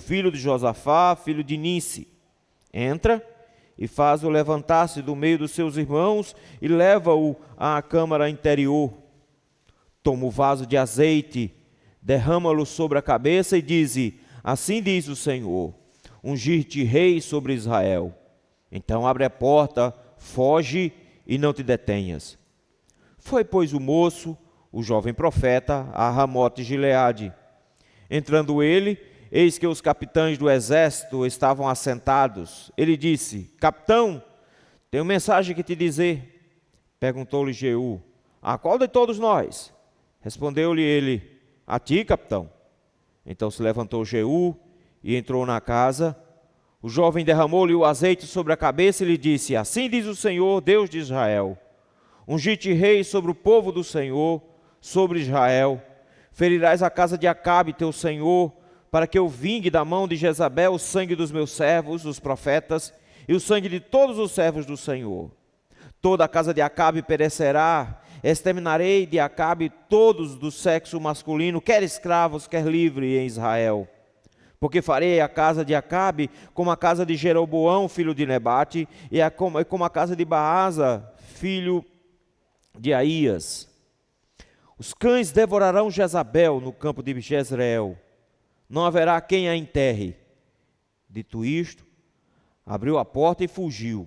filho de Josafá, filho de Ninsi. Entra e faz-o levantar-se do meio dos seus irmãos e leva-o à câmara interior. Toma o vaso de azeite, derrama-lo sobre a cabeça e dize: assim diz o Senhor, ungir-te rei sobre Israel. Então abre a porta, foge e não te detenhas. Foi, pois, o moço, o jovem profeta, a Ramote Gileade. Entrando ele, eis que os capitães do exército estavam assentados. Ele disse: capitão, tenho mensagem que te dizer. Perguntou-lhe Jeú: a qual de todos nós? Respondeu-lhe ele: a ti, capitão. Então se levantou Jeú e entrou na casa. O jovem derramou-lhe o azeite sobre a cabeça e lhe disse: assim diz o Senhor, Deus de Israel, ungir-te rei sobre o povo do Senhor, sobre Israel. Ferirás a casa de Acabe, teu senhor, para que eu vingue da mão de Jezabel o sangue dos meus servos, os profetas, e o sangue de todos os servos do Senhor. Toda a casa de Acabe perecerá, exterminarei de Acabe todos do sexo masculino, quer escravos, quer livre em Israel. Porque farei a casa de Acabe como a casa de Jeroboão, filho de Nebate, e como a casa de Baasa, filho de Aías. Os cães devorarão Jezabel no campo de Jezreel, não haverá quem a enterre. Dito isto, abriu a porta e fugiu.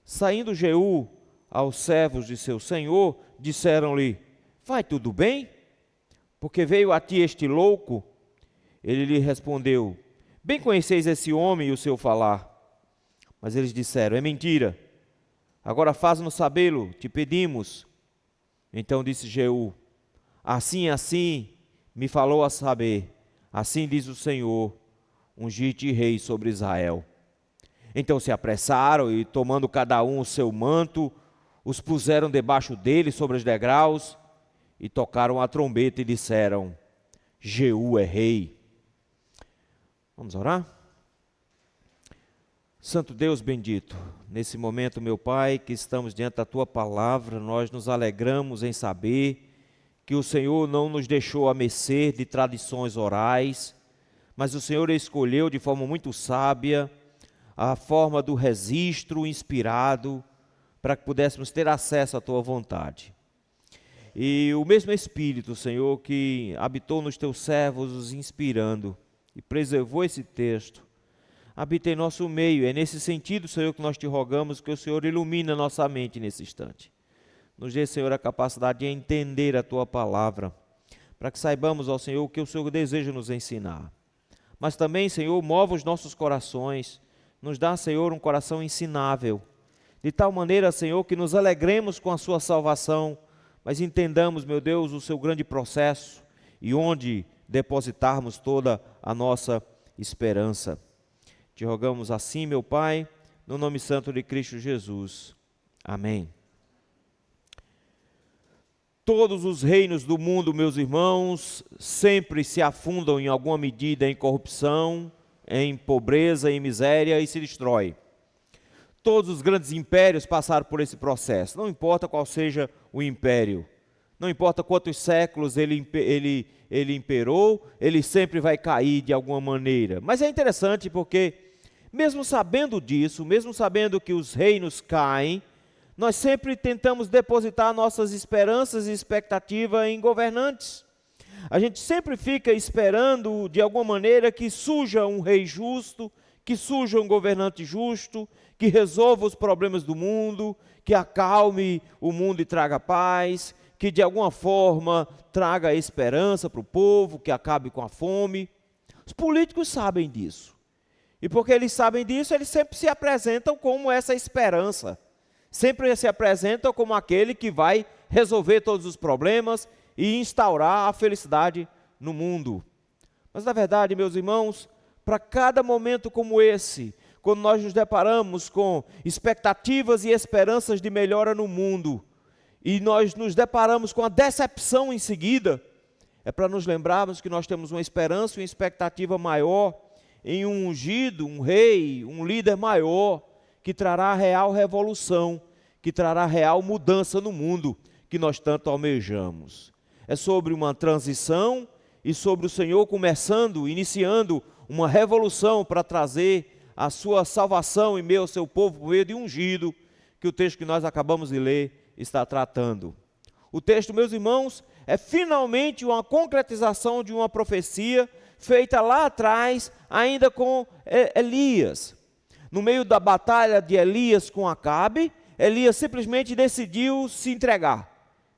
Saindo Jeú aos servos de seu senhor, disseram-lhe: vai tudo bem? Porque veio a ti este louco? Ele lhe respondeu: bem conheceis esse homem e o seu falar. Mas eles disseram: é mentira. Agora faz-nos sabê-lo, te pedimos. Então disse Jeú: assim me falou a saber. Assim diz o Senhor, ungir-te rei sobre Israel. Então se apressaram e, tomando cada um o seu manto, os puseram debaixo dele sobre os degraus e tocaram a trombeta e disseram: Jeú é rei. Vamos orar? Santo Deus bendito, nesse momento, meu Pai, que estamos diante da Tua palavra, nós nos alegramos em saber que o Senhor não nos deixou a mercê de tradições orais, mas o Senhor escolheu de forma muito sábia a forma do registro inspirado para que pudéssemos ter acesso à Tua vontade. E o mesmo Espírito, Senhor, que habitou nos Teus servos, os inspirando e preservou esse texto, habita em nosso meio. É nesse sentido, Senhor, que nós te rogamos que o Senhor ilumine a nossa mente nesse instante. Nos dê, Senhor, a capacidade de entender a Tua palavra, para que saibamos, ó Senhor, o que o Senhor deseja nos ensinar. Mas também, Senhor, mova os nossos corações, nos dá, Senhor, um coração ensinável, de tal maneira, Senhor, que nos alegremos com a Sua salvação, mas entendamos, meu Deus, o Seu grande processo e onde depositarmos toda a nossa esperança. Te rogamos assim, meu Pai, no nome santo de Cristo Jesus. Amém. Todos os reinos do mundo, meus irmãos, sempre se afundam em alguma medida em corrupção, em pobreza, em miséria e se destrói. Todos os grandes impérios passaram por esse processo, não importa qual seja o império, não importa quantos séculos ele imperou, ele sempre vai cair de alguma maneira. Mas é interessante porque, mesmo sabendo disso, mesmo sabendo que os reinos caem, nós sempre tentamos depositar nossas esperanças e expectativas em governantes. A gente sempre fica esperando, de alguma maneira, que surja um rei justo, que surja um governante justo, que resolva os problemas do mundo, que acalme o mundo e traga paz, que de alguma forma traga esperança para o povo, que acabe com a fome. Os políticos sabem disso. E porque eles sabem disso, eles sempre se apresentam como essa esperança. Sempre se apresentam como aquele que vai resolver todos os problemas e instaurar a felicidade no mundo. Mas na verdade, meus irmãos, para cada momento como esse, quando nós nos deparamos com expectativas e esperanças de melhora no mundo, e nós nos deparamos com a decepção em seguida, é para nos lembrarmos que nós temos uma esperança e uma expectativa maior em um ungido, um rei, um líder maior, que trará real revolução, que trará real mudança no mundo que nós tanto almejamos. É sobre uma transição e sobre o Senhor iniciando uma revolução para trazer a sua salvação em meio ao seu povo, por meio de ungido, que o texto que nós acabamos de ler está tratando. O texto, meus irmãos, é finalmente uma concretização de uma profecia feita lá atrás, ainda com Elias. No meio da batalha de Elias com Acabe, Elias simplesmente decidiu se entregar.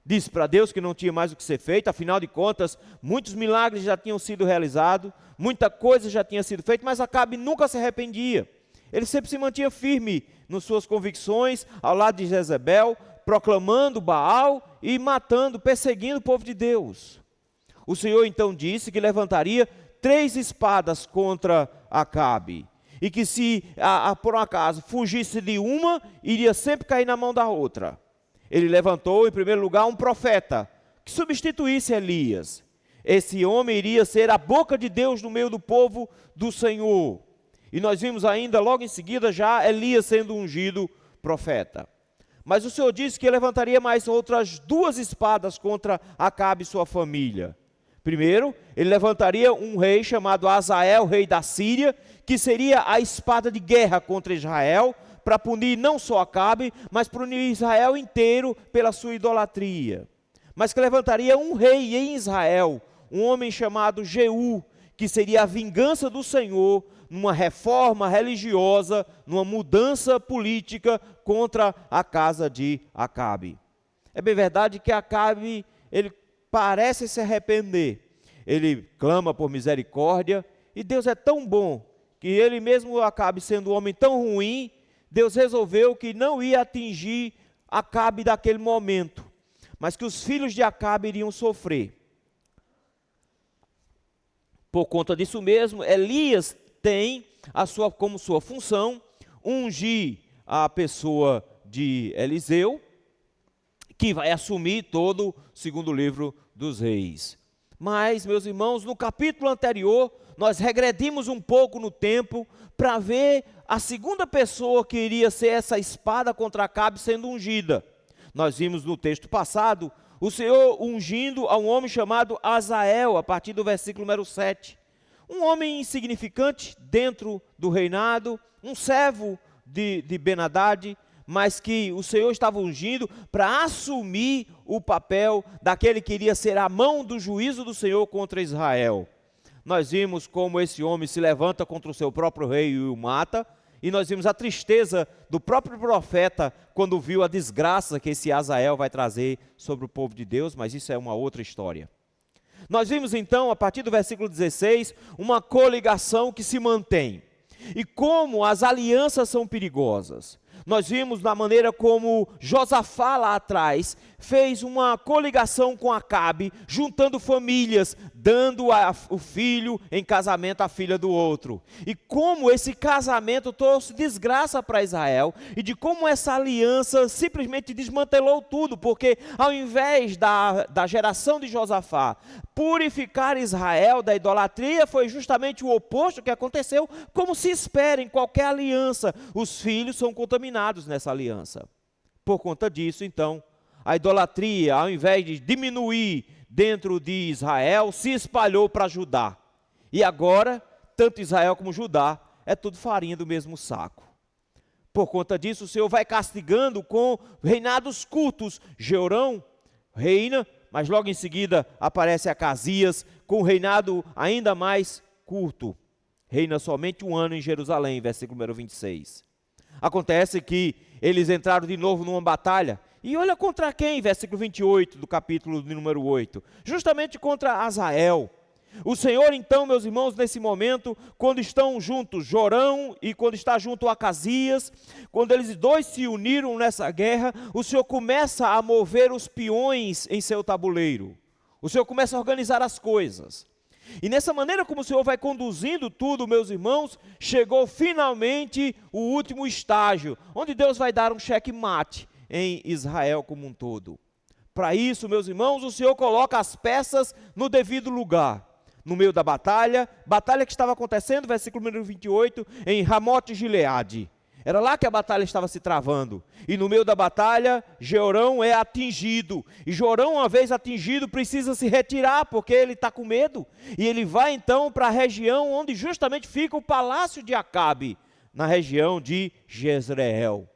Disse para Deus que não tinha mais o que ser feito, afinal de contas, muitos milagres já tinham sido realizados, muita coisa já tinha sido feita, mas Acabe nunca se arrependia. Ele sempre se mantinha firme nas suas convicções, ao lado de Jezebel, proclamando Baal e matando, perseguindo o povo de Deus. O Senhor então disse que levantaria 3 espadas contra Acabe, e que se por um acaso fugisse de uma, iria sempre cair na mão da outra. Ele levantou em primeiro lugar um profeta, que substituísse Elias. Esse homem iria ser a boca de Deus no meio do povo do Senhor. E nós vimos ainda logo em seguida já Elias sendo ungido profeta. Mas o Senhor disse que levantaria mais outras 2 espadas contra Acabe e sua família. Primeiro, ele levantaria um rei chamado Azael, rei da Síria, que seria a espada de guerra contra Israel, para punir não só Acabe, mas punir Israel inteiro pela sua idolatria. Mas que levantaria um rei em Israel, um homem chamado Jeú, que seria a vingança do Senhor, numa reforma religiosa, numa mudança política contra a casa de Acabe. É bem verdade que Acabe, ele parece se arrepender, ele clama por misericórdia, e Deus é tão bom, que ele mesmo Acabe sendo um homem tão ruim, Deus resolveu que não ia atingir Acabe daquele momento, mas que os filhos de Acabe iriam sofrer. Por conta disso mesmo, Elias tem como sua função ungir a pessoa de Eliseu, que vai assumir todo o 2º livro dos reis. Mas, meus irmãos, no capítulo anterior, nós regredimos um pouco no tempo para ver a segunda pessoa que iria ser essa espada contra Acabe sendo ungida. Nós vimos no texto passado o Senhor ungindo a um homem chamado Azael, a partir do versículo número 7. Um homem insignificante dentro do reinado, um servo de Ben-Hadad, mas que o Senhor estava ungindo para assumir o papel daquele que iria ser a mão do juízo do Senhor contra Israel. Nós vimos como esse homem se levanta contra o seu próprio rei e o mata, e nós vimos a tristeza do próprio profeta quando viu a desgraça que esse Azael vai trazer sobre o povo de Deus, mas isso é uma outra história. Nós vimos então, a partir do versículo 16, uma coligação que se mantém, e como as alianças são perigosas. Nós vimos na maneira como Josafá lá atrás fez uma coligação com Acabe, juntando famílias, dando o filho em casamento à filha do outro. E como esse casamento trouxe desgraça para Israel, e de como essa aliança simplesmente desmantelou tudo, porque ao invés da geração de Josafá purificar Israel da idolatria, foi justamente o oposto que aconteceu, como se espera em qualquer aliança. Os filhos são contaminados nessa aliança. Por conta disso, então, a idolatria, ao invés de diminuir dentro de Israel, se espalhou para Judá. E agora, tanto Israel como Judá, é tudo farinha do mesmo saco. Por conta disso, o Senhor vai castigando com reinados curtos. Jeorão reina, mas logo em seguida aparece Acasias, com um reinado ainda mais curto. Reina somente 1 ano em Jerusalém, versículo número 26. Acontece que eles entraram de novo numa batalha, e olha contra quem? Versículo 28 do capítulo número 8, justamente contra Azael. O Senhor então, meus irmãos, nesse momento, quando estão juntos Jorão e quando está junto Acasias, quando eles dois se uniram nessa guerra, o Senhor começa a mover os peões em seu tabuleiro. O Senhor começa a organizar as coisas. E nessa maneira como o Senhor vai conduzindo tudo, meus irmãos, chegou finalmente o último estágio, onde Deus vai dar um checkmate em Israel como um todo. Para isso, meus irmãos, o Senhor coloca as peças no devido lugar. No meio da batalha que estava acontecendo, versículo número 28, em Ramote Gileade. Era lá que a batalha estava se travando. E no meio da batalha, Jeorão é atingido. E Jeorão, uma vez atingido, precisa se retirar, porque ele está com medo. E ele vai então para a região onde justamente fica o palácio de Acabe, na região de Jezreel.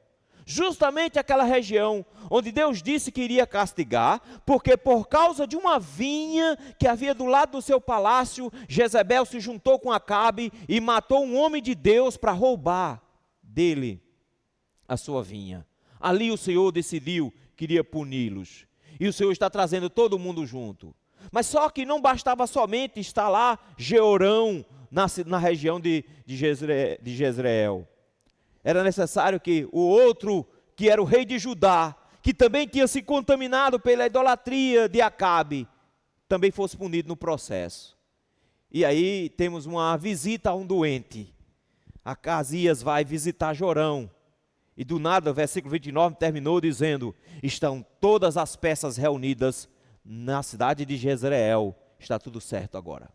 Justamente aquela região onde Deus disse que iria castigar, porque por causa de uma vinha que havia do lado do seu palácio, Jezebel se juntou com Acabe e matou um homem de Deus para roubar dele a sua vinha. Ali o Senhor decidiu que iria puni-los. E o Senhor está trazendo todo mundo junto. Mas só que não bastava somente estar lá Jeorão, na região de Jezreel. Era necessário que o outro, que era o rei de Judá, que também tinha se contaminado pela idolatria de Acabe, também fosse punido no processo. E aí temos uma visita a um doente. Acasias vai visitar Jorão. E do nada, o versículo 29 terminou dizendo: estão todas as peças reunidas na cidade de Jezreel. Está tudo certo agora.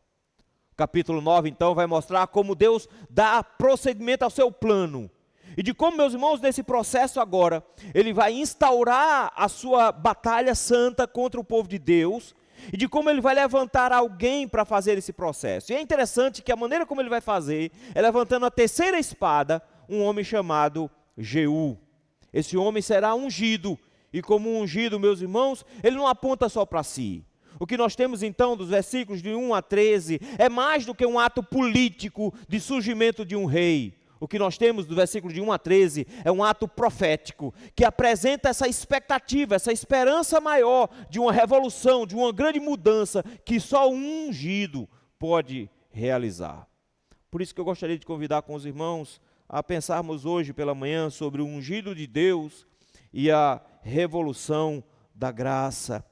Capítulo 9 então vai mostrar como Deus dá procedimento ao seu plano. E de como, meus irmãos, nesse processo agora, ele vai instaurar a sua batalha santa contra o povo de Deus, e de como ele vai levantar alguém para fazer esse processo. E é interessante que a maneira como ele vai fazer é levantando a terceira espada, um homem chamado Jeú. Esse homem será ungido, e como ungido, meus irmãos, ele não aponta só para si. O que nós temos então dos versículos de 1 a 13 é mais do que um ato político de surgimento de um rei. O que nós temos do versículo de 1 a 13 é um ato profético, que apresenta essa expectativa, essa esperança maior de uma revolução, de uma grande mudança, que só um ungido pode realizar. Por isso que eu gostaria de convidar com os irmãos a pensarmos hoje pela manhã sobre o ungido de Deus e a revolução da graça.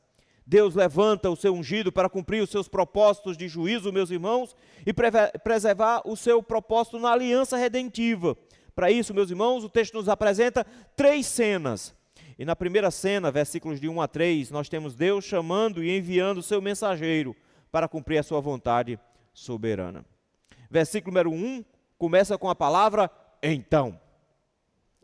Deus levanta o seu ungido para cumprir os seus propósitos de juízo, meus irmãos, e preservar o seu propósito na aliança redentiva. Para isso, meus irmãos, o texto nos apresenta 3 cenas. E na primeira cena, versículos de 1 a 3, nós temos Deus chamando e enviando o seu mensageiro para cumprir a sua vontade soberana. Versículo número 1 começa com a palavra então.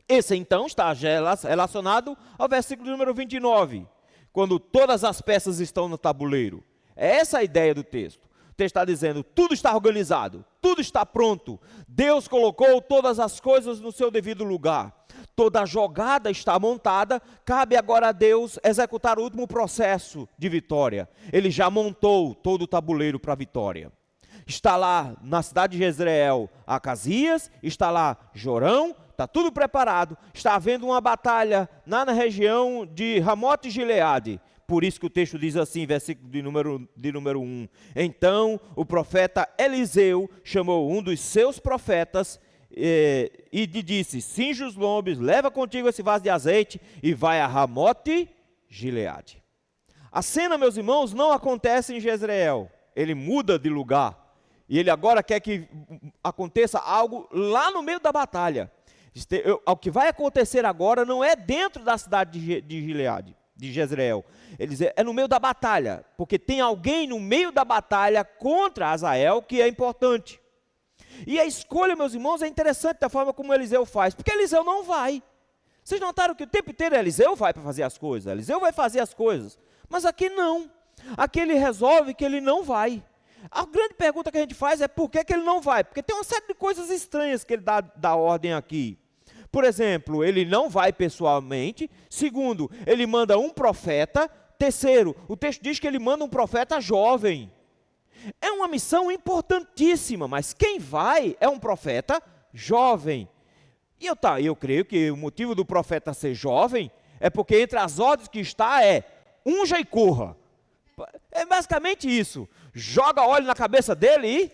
Esse então está relacionado ao versículo número 29. Quando todas as peças estão no tabuleiro. É essa a ideia do texto. O texto está dizendo, tudo está organizado, tudo está pronto. Deus colocou todas as coisas no seu devido lugar. Toda a jogada está montada, cabe agora a Deus executar o último processo de vitória. Ele já montou todo o tabuleiro para a vitória. Está lá na cidade de Jezreel Acasias, está lá Jorão, está tudo preparado, está havendo uma batalha na região de Ramote e Gileade. Por isso que o texto diz assim, versículo de número 1. Então o profeta Eliseu chamou um dos seus profetas e lhe disse, cinge os lombos, leva contigo esse vaso de azeite e vai a Ramote e Gileade. A cena, meus irmãos, não acontece em Jezreel, ele muda de lugar. E ele agora quer que aconteça algo lá no meio da batalha. O que vai acontecer agora não é dentro da cidade de Gileade, de Jezreel. Ele diz, é no meio da batalha, porque tem alguém no meio da batalha contra Azael que é importante. E a escolha, meus irmãos, é interessante da forma como Eliseu faz, porque Eliseu não vai. Vocês notaram que o tempo inteiro Eliseu vai para fazer as coisas, Eliseu vai fazer as coisas, mas aqui não. Aqui ele resolve que ele não vai. A grande pergunta que a gente faz é por que ele não vai? Porque tem uma série de coisas estranhas que ele dá ordem aqui. Por exemplo, ele não vai pessoalmente. Segundo, ele manda um profeta. Terceiro, o texto diz que ele manda um profeta jovem. É uma missão importantíssima, mas quem vai é um profeta jovem. E eu creio que o motivo do profeta ser jovem é porque entre as ordens que está unja e corra. É basicamente isso. Joga óleo na cabeça dele e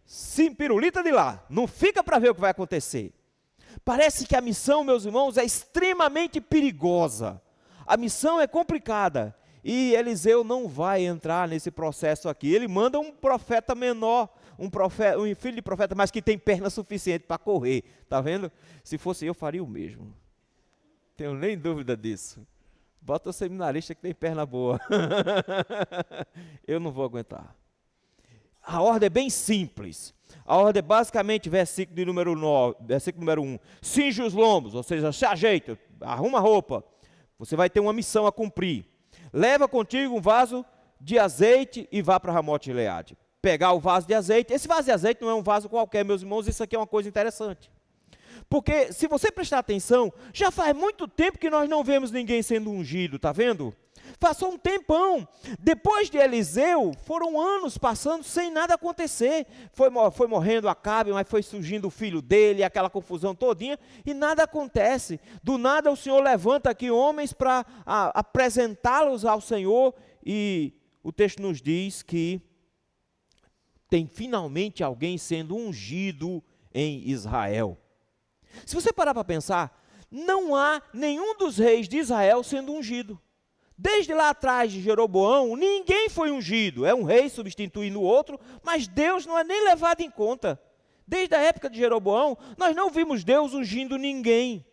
se pirulita de lá. Não fica para ver o que vai acontecer. Parece que a missão, meus irmãos, é extremamente perigosa. A missão é complicada. E Eliseu não vai entrar nesse processo aqui. Ele manda um profeta menor, um filho de profeta, mas que tem perna suficiente para correr. Está vendo? Se fosse eu, faria o mesmo. Tenho nem dúvida disso. Bota o seminarista que tem perna boa. Eu não vou aguentar. A ordem é bem simples. A ordem é basicamente versículo de número 9, versículo número 1. Cinge os lombos, ou seja, se ajeita, arruma a roupa. Você vai ter uma missão a cumprir. Leva contigo um vaso de azeite e vá para Ramote Gileade. Pegar o vaso de azeite. Esse vaso de azeite não é um vaso qualquer, meus irmãos, isso aqui é uma coisa interessante. Porque, se você prestar atenção, já faz muito tempo que nós não vemos ninguém sendo ungido, está vendo? Passou um tempão. Depois de Eliseu, foram anos passando sem nada acontecer. Foi morrendo Acabe, mas foi surgindo o filho dele, aquela confusão todinha, e nada acontece. Do nada o Senhor levanta aqui homens para apresentá-los ao Senhor, e o texto nos diz que tem finalmente alguém sendo ungido em Israel. Se você parar para pensar, não há nenhum dos reis de Israel sendo ungido. Desde lá atrás de Jeroboão, ninguém foi ungido. É um rei substituindo o outro, mas Deus não é nem levado em conta. Desde a época de Jeroboão, nós não vimos Deus ungindo ninguém.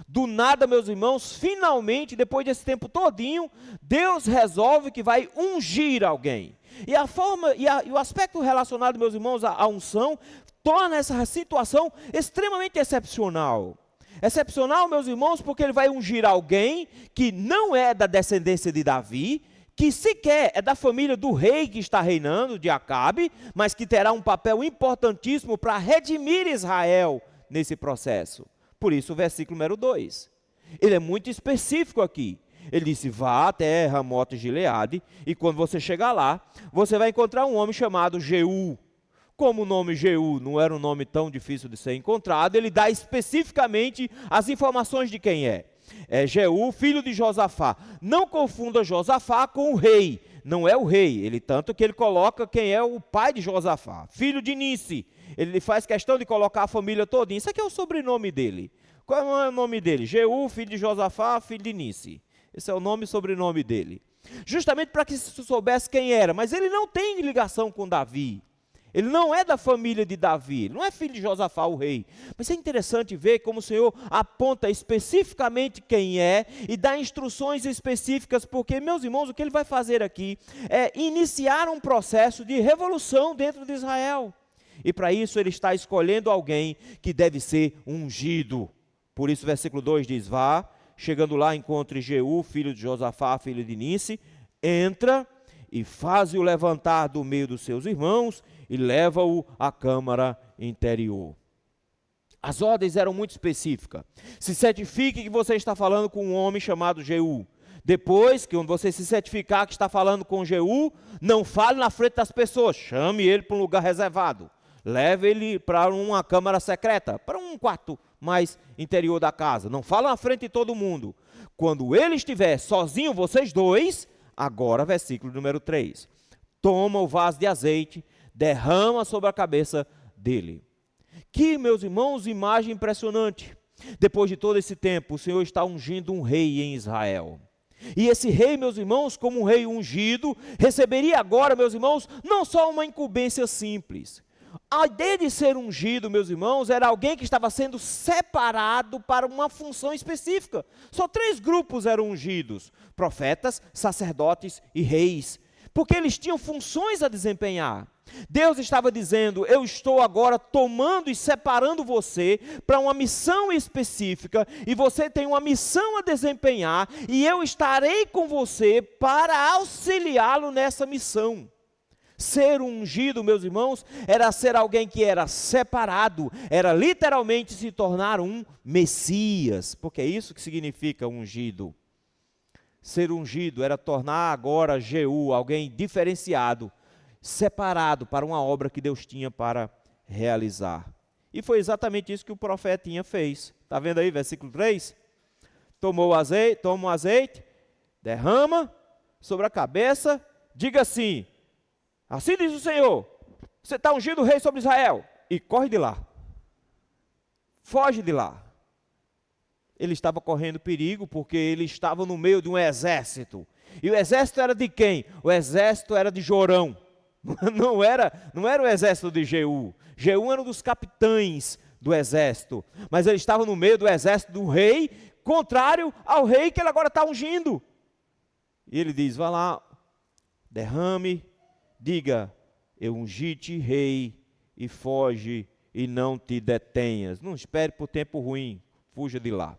Do nada, meus irmãos, finalmente, depois desse tempo todinho, Deus resolve que vai ungir alguém. E a forma e o aspecto relacionado, meus irmãos, à unção, torna essa situação extremamente excepcional. Excepcional, meus irmãos, porque ele vai ungir alguém que não é da descendência de Davi, que sequer é da família do rei que está reinando, de Acabe, mas que terá um papel importantíssimo para redimir Israel nesse processo. Por isso o versículo número 2. Ele é muito específico aqui. Ele disse, vá até Ramote Gileade, e quando você chegar lá, você vai encontrar um homem chamado Jeú. Como o nome Jeú não era um nome tão difícil de ser encontrado, ele dá especificamente as informações de quem é. É Jeú, filho de Josafá. Não confunda Josafá com o rei. Não é o rei. Tanto que ele coloca quem é o pai de Josafá. Filho de Nissi. Ele faz questão de colocar a família todinha. Isso aqui é o sobrenome dele. Qual é o nome dele? Jeú, filho de Josafá, filho de Nissi. Esse é o nome e sobrenome dele. Justamente para que se soubesse quem era. Mas ele não tem ligação com Davi. Ele não é da família de Davi, não é filho de Josafá, o rei. Mas é interessante ver como o Senhor aponta especificamente quem é e dá instruções específicas, porque, meus irmãos, o que ele vai fazer aqui é iniciar um processo de revolução dentro de Israel. E para isso ele está escolhendo alguém que deve ser ungido. Por isso o versículo 2 diz, vá, chegando lá encontre Jeú, filho de Josafá, filho de Nissi, entra e faze-o levantar do meio dos seus irmãos, e leva-o à câmara interior. As ordens eram muito específicas. Se certifique que você está falando com um homem chamado Jeú. Depois, que você se certificar que está falando com Jeú, não fale na frente das pessoas. Chame ele para um lugar reservado. Leve ele para uma câmara secreta, para um quarto mais interior da casa. Não fale na frente de todo mundo. Quando ele estiver sozinho, vocês dois, agora versículo número 3. Toma o vaso de azeite, derrama sobre a cabeça dele. Que, meus irmãos, imagem impressionante. Depois de todo esse tempo, o Senhor está ungindo um rei em Israel. E esse rei, meus irmãos, como um rei ungido, receberia agora, meus irmãos, não só uma incumbência simples. A ideia de ser ungido, meus irmãos, era alguém que estava sendo separado para uma função específica. Só 3 grupos eram ungidos: profetas, sacerdotes e reis. Porque eles tinham funções a desempenhar. Deus estava dizendo, eu estou agora tomando e separando você para uma missão específica, e você tem uma missão a desempenhar, e eu estarei com você para auxiliá-lo nessa missão. Ser ungido, meus irmãos, era ser alguém que era separado, era literalmente se tornar um Messias, porque é isso que significa ungido. Ser ungido era tornar agora Jeú alguém diferenciado, separado para uma obra que Deus tinha para realizar. E foi exatamente isso que o profetinha fez. Está vendo aí, versículo 3? Toma o azeite, derrama sobre a cabeça, diga assim, assim diz o Senhor, você está ungindo o rei sobre Israel, e corre de lá. Foge de lá. Ele estava correndo perigo porque ele estava no meio de um exército. E o exército era de quem? O exército era de Jorão. Não era o exército de Jeú. Jeú era um dos capitães do exército. Mas ele estava no meio do exército do rei, contrário ao rei que ele agora está ungindo. E ele diz, vá lá, derrame, diga, eu ungi-te rei, e foge e não te detenhas. Não espere por tempo ruim, fuja de lá.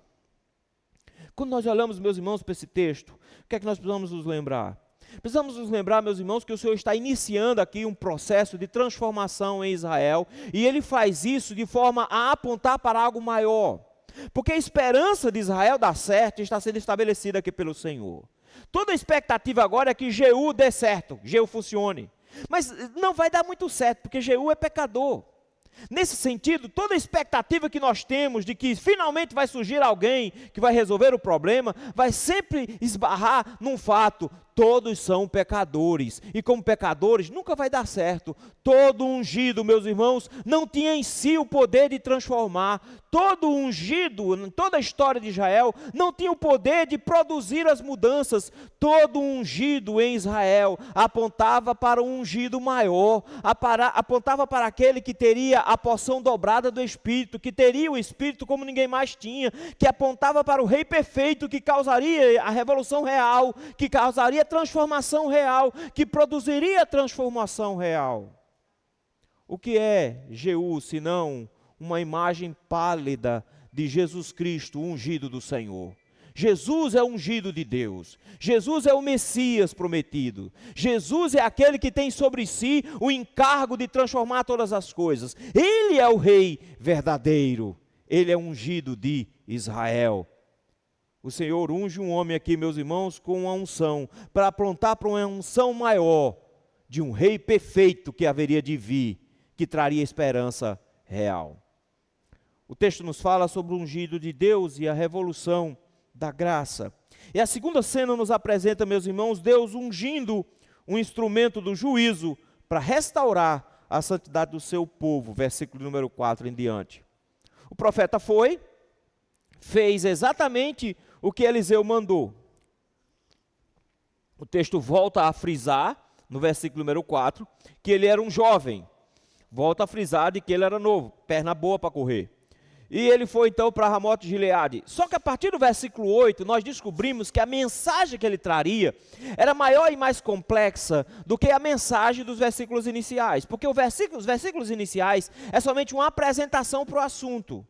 Quando nós olhamos, meus irmãos, para esse texto, o que é que nós precisamos nos lembrar? Precisamos nos lembrar, meus irmãos, que o Senhor está iniciando aqui um processo de transformação em Israel, e Ele faz isso de forma a apontar para algo maior. Porque a esperança de Israel dar certo está sendo estabelecida aqui pelo Senhor. Toda a expectativa agora é que Jeú dê certo, Jeú funcione. Mas não vai dar muito certo, porque Jeú é pecador. Nesse sentido, toda a expectativa que nós temos de que finalmente vai surgir alguém que vai resolver o problema, vai sempre esbarrar num fato: todos são pecadores, e como pecadores nunca vai dar certo. Todo ungido, meus irmãos, não tinha em si o poder de transformar. Todo ungido, em toda a história de Israel, não tinha o poder de produzir as mudanças. Todo ungido em Israel apontava para um ungido maior, apontava para aquele que teria a porção dobrada do Espírito, que teria o Espírito como ninguém mais tinha, que apontava para o Rei perfeito, que causaria a revolução real, que causaria transformação real, que produziria transformação real. O que é Jeú, senão uma imagem pálida de Jesus Cristo, ungido do Senhor? Jesus é o ungido de Deus. Jesus é o Messias prometido. Jesus é aquele que tem sobre si o encargo de transformar todas as coisas. Ele é o Rei verdadeiro. Ele é ungido de Israel. O Senhor unge um homem aqui, meus irmãos, com uma unção, para apontar para uma unção maior, de um Rei perfeito que haveria de vir, que traria esperança real. O texto nos fala sobre o ungido de Deus e a revolução da graça. E a segunda cena nos apresenta, meus irmãos, Deus ungindo um instrumento do juízo para restaurar a santidade do seu povo, versículo número 4 em diante. O profeta fez exatamente o que Eliseu mandou. O texto volta a frisar, no versículo número 4, que ele era um jovem. Volta a frisar de que ele era novo, perna boa para correr. E ele foi então para Ramote Gileade. Só que a partir do versículo 8, nós descobrimos que a mensagem que ele traria era maior e mais complexa do que a mensagem dos versículos iniciais. Porque os versículos iniciais é somente uma apresentação para o assunto.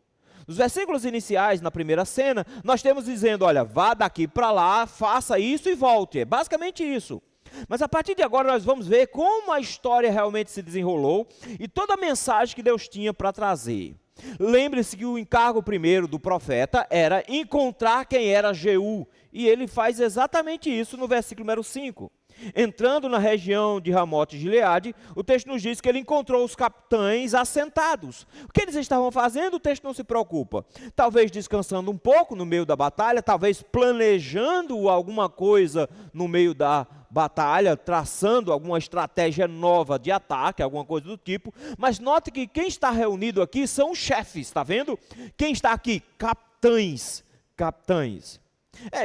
Nos versículos iniciais, na primeira cena, nós temos dizendo: olha, vá daqui para lá, faça isso e volte. É basicamente isso. Mas a partir de agora nós vamos ver como a história realmente se desenrolou e toda a mensagem que Deus tinha para trazer. Lembre-se que o encargo primeiro do profeta era encontrar quem era Jeú, e ele faz exatamente isso no versículo número 5. Entrando na região de Ramote Gileade, o texto nos diz que ele encontrou os capitães assentados. O que eles estavam fazendo? O texto não se preocupa. Talvez descansando um pouco no meio da batalha, talvez planejando alguma coisa no meio da batalha, traçando alguma estratégia nova de ataque, alguma coisa do tipo. Mas note que quem está reunido aqui são os chefes, está vendo? Quem está aqui? Capitães.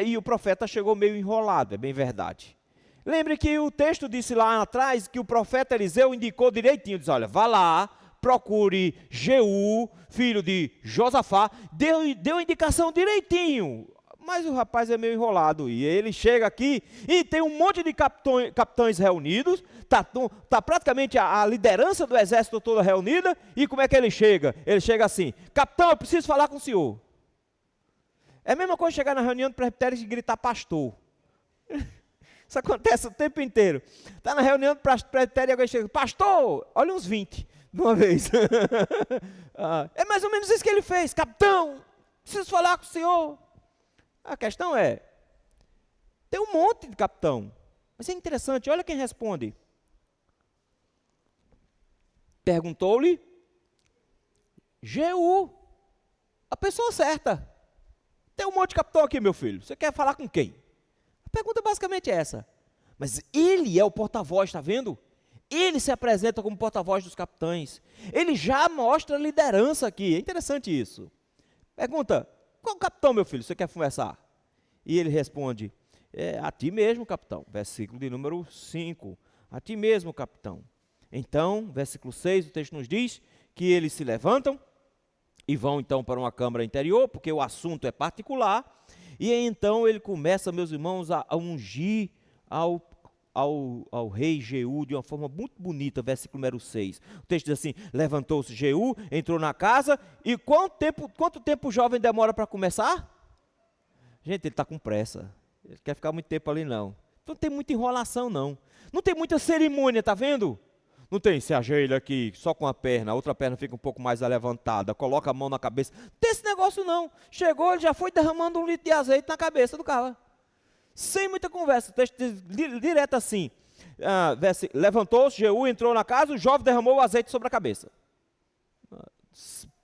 E o profeta chegou meio enrolado, é bem verdade. Lembre que o texto disse lá atrás que o profeta Eliseu indicou direitinho, diz: olha, vá lá, procure Jeú, filho de Josafá, deu a indicação direitinho, mas o rapaz é meio enrolado, e ele chega aqui e tem um monte de capitães reunidos, está praticamente a liderança do exército toda reunida, e como é que ele chega? Ele chega assim: capitão, eu preciso falar com o senhor. É a mesma coisa chegar na reunião de presbitério e gritar pastor. Isso acontece o tempo inteiro. Está na reunião de presbitério e alguém chega: pastor, olha uns 20 de uma vez. É mais ou menos isso que ele fez: capitão, preciso falar com o senhor. A questão é, tem um monte de capitão, mas é interessante, olha quem responde. Perguntou-lhe Jeú, a pessoa certa. Tem um monte de capitão aqui, meu filho, você quer falar com quem? A pergunta basicamente é essa. Mas ele é o porta-voz, está vendo? Ele se apresenta como porta-voz dos capitães. Ele já mostra liderança aqui, é interessante isso. Pergunta: qual capitão, meu filho, você quer conversar? E ele responde: a ti mesmo, capitão. Versículo de número 5. A ti mesmo, capitão. Então, versículo 6, o texto nos diz que eles se levantam e vão então para uma câmara interior, porque o assunto é particular. E então ele começa, meus irmãos, a ungir ao rei Jeú de uma forma muito bonita, versículo número 6. O texto diz assim: levantou-se Jeú, entrou na casa, e quanto tempo o jovem demora para começar? Gente, ele está com pressa, ele quer ficar muito tempo ali não. Não tem muita enrolação não, não tem muita cerimônia, tá vendo? Não tem, se ajoelha aqui só com a perna, a outra perna fica um pouco mais levantada, coloca a mão na cabeça. Não tem esse negócio não. Chegou, ele já foi derramando 1 litro de azeite na cabeça do cara. Sem muita conversa, o texto diz direto assim: levantou-se Jeú, entrou na casa, o jovem derramou o azeite sobre a cabeça.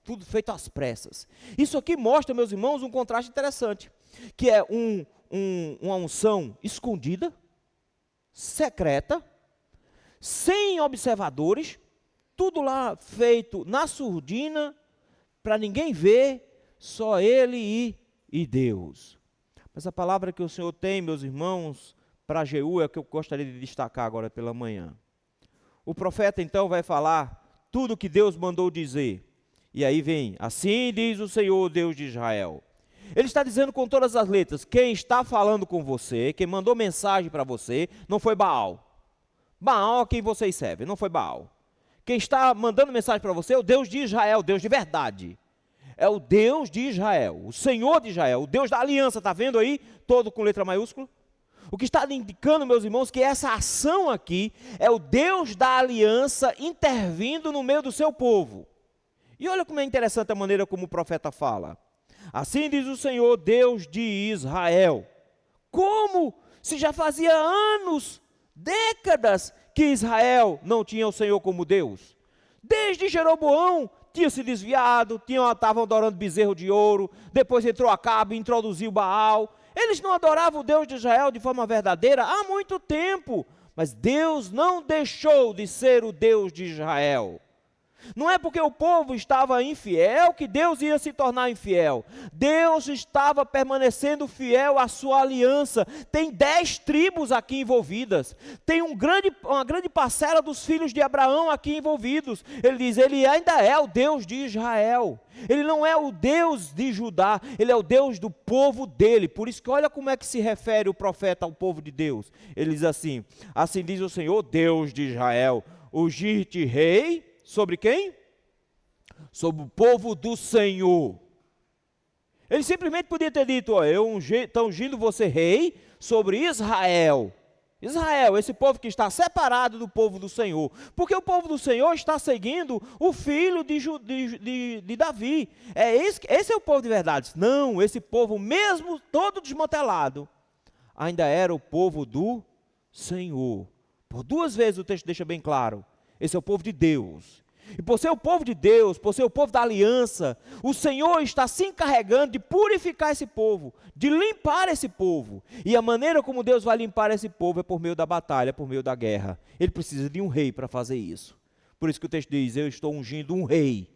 Tudo feito às pressas. Isso aqui mostra, meus irmãos, um contraste interessante, que é uma unção escondida, secreta, sem observadores, tudo lá feito na surdina, para ninguém ver, só ele e Deus. Mas a palavra que o Senhor tem, meus irmãos, para Jeú é o que eu gostaria de destacar agora pela manhã. O profeta então vai falar tudo o que Deus mandou dizer. E aí vem: assim diz o Senhor, Deus de Israel. Ele está dizendo com todas as letras: quem está falando com você, quem mandou mensagem para você, não foi Baal. Baal a quem vocês servem, não foi Baal. Quem está mandando mensagem para você é o Deus de Israel, Deus de verdade. É o Deus de Israel, o Senhor de Israel, o Deus da aliança, está vendo aí? Todo com letra maiúscula. O que está indicando, meus irmãos, que essa ação aqui é o Deus da aliança intervindo no meio do seu povo. E olha como é interessante a maneira como o profeta fala. Assim diz o Senhor, Deus de Israel. Como se já fazia anos, décadas, que Israel não tinha o Senhor como Deus. Desde Jeroboão tinha se desviado, estavam adorando bezerro de ouro, depois entrou Acabe e introduziu Baal. Eles não adoravam o Deus de Israel de forma verdadeira há muito tempo, mas Deus não deixou de ser o Deus de Israel. Não é porque o povo estava infiel que Deus ia se tornar infiel. Deus estava permanecendo fiel à sua aliança. Tem 10 tribos aqui envolvidas. Tem uma grande parcela dos filhos de Abraão aqui envolvidos. Ele diz, ele ainda é o Deus de Israel. Ele não é o Deus de Judá, ele é o Deus do povo dele. Por isso que olha como é que se refere o profeta ao povo de Deus. Ele diz assim: assim diz o Senhor, Deus de Israel, ungir-te rei. Sobre quem? Sobre o povo do Senhor. Ele simplesmente podia ter dito, estou ungindo você rei sobre Israel. Israel, esse povo que está separado do povo do Senhor. Porque o povo do Senhor está seguindo o filho de Davi. Esse é o povo de verdade. Não, esse povo mesmo todo desmantelado, ainda era o povo do Senhor. Por 2 vezes o texto deixa bem claro. Esse é o povo de Deus. E por ser o povo de Deus, por ser o povo da aliança, o Senhor está se encarregando de purificar esse povo, de limpar esse povo. E a maneira como Deus vai limpar esse povo é por meio da batalha, por meio da guerra. Ele precisa de um rei para fazer isso. Por isso que o texto diz, eu estou ungindo um rei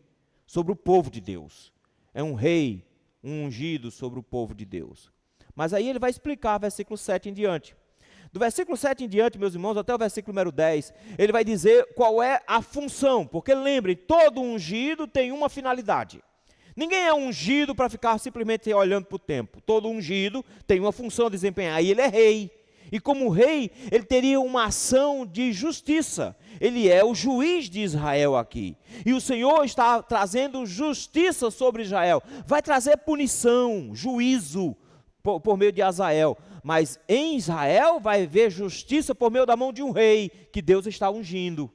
sobre o povo de Deus. É um rei, um ungido sobre o povo de Deus. Mas aí ele vai explicar, versículo 7 em diante. Do versículo 7 em diante, meus irmãos, até o versículo número 10, ele vai dizer qual é a função. Porque lembrem, todo ungido tem uma finalidade. Ninguém é ungido para ficar simplesmente olhando para o tempo. Todo ungido tem uma função a desempenhar, e ele é rei. E como rei, ele teria uma ação de justiça. Ele é o juiz de Israel aqui. E o Senhor está trazendo justiça sobre Israel. Vai trazer punição, juízo, por meio de Azael. Mas em Israel vai haver justiça por meio da mão de um rei que Deus está ungindo.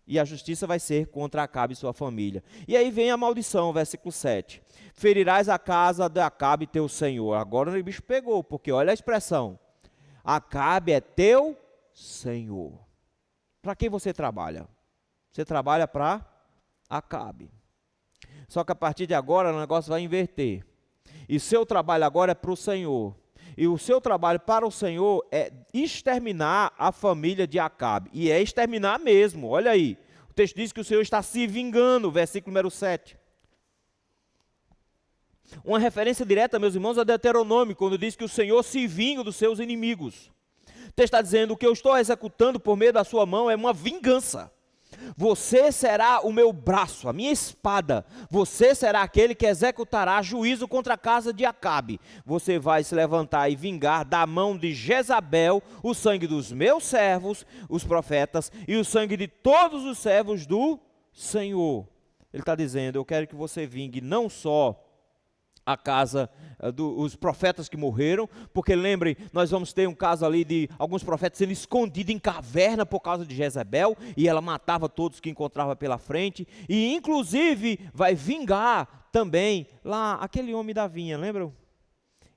E a justiça vai ser contra Acabe e sua família. E aí vem a maldição, versículo 7. Ferirás a casa de Acabe teu senhor. Agora o bicho pegou, porque olha a expressão. Acabe é teu senhor. Para quem você trabalha? Você trabalha para Acabe. Só que a partir de agora o negócio vai inverter. E seu trabalho agora é para o Senhor. E o seu trabalho para o Senhor é exterminar a família de Acabe. E é exterminar mesmo, olha aí. O texto diz que o Senhor está se vingando, versículo número 7. Uma referência direta, meus irmãos, a Deuteronômio, quando diz que o Senhor se vinga dos seus inimigos. O texto está dizendo, o que eu estou executando por meio da sua mão é uma vingança. Você será o meu braço, a minha espada. Você será aquele que executará juízo contra a casa de Acabe. Você vai se levantar e vingar da mão de Jezabel o sangue dos meus servos, os profetas, e o sangue de todos os servos do Senhor. Ele está dizendo, eu quero que você vingue não só a casa dos profetas que morreram, porque lembrem, nós vamos ter um caso ali de alguns profetas sendo escondidos em caverna por causa de Jezabel, e ela matava todos que encontrava pela frente, e inclusive vai vingar também lá aquele homem da vinha, lembram?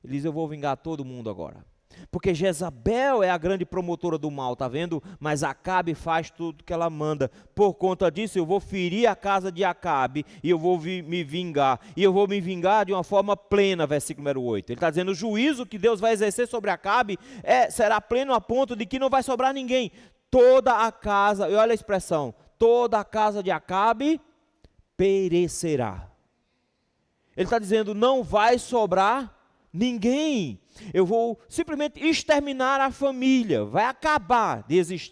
Ele diz, eu vou vingar todo mundo agora. Porque Jezabel é a grande promotora do mal, tá vendo? Mas Acabe faz tudo que ela manda. Por conta disso, eu vou ferir a casa de Acabe e eu vou me vingar. E eu vou me vingar de uma forma plena, versículo número 8. Ele está dizendo, o juízo que Deus vai exercer sobre Acabe será pleno a ponto de que não vai sobrar ninguém. Toda a casa, e olha a expressão, toda a casa de Acabe perecerá. Ele está dizendo, não vai sobrar ninguém. Eu vou simplesmente exterminar a família, vai acabar,